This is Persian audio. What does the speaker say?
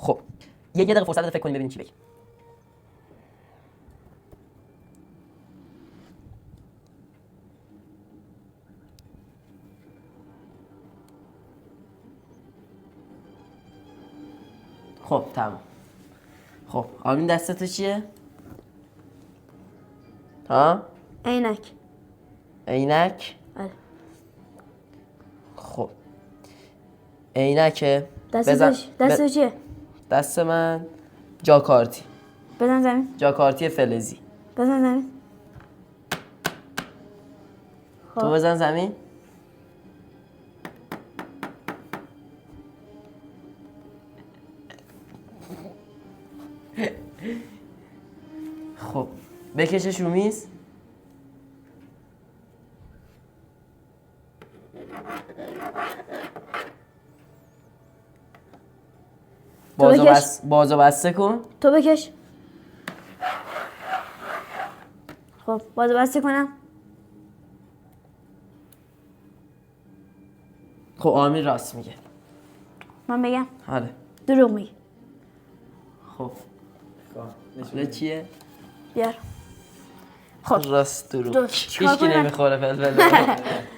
خب یه دقیقه فرصت بده فکر کنیم ببینیم چی بگیم. خب تمام. خب آمین دستت چیه؟ ها؟ عینک. عینک؟ آره. خب عینکه. دست چیه؟ دست من جاکارتی. بزن زمین. جاکارتی فلزی. بزن زمین. تو بزن زمین. خب بکشش رو میز. بازو بسته کن. تو بکش. خب بازو بسته کنم. خب آمین راست میگه. من بگم. آره. دروغ میگی. خب نشونه چیه؟ بیار. خب راست دروغ. چیکار هیچکی کنم؟ نمیخوره فلفل.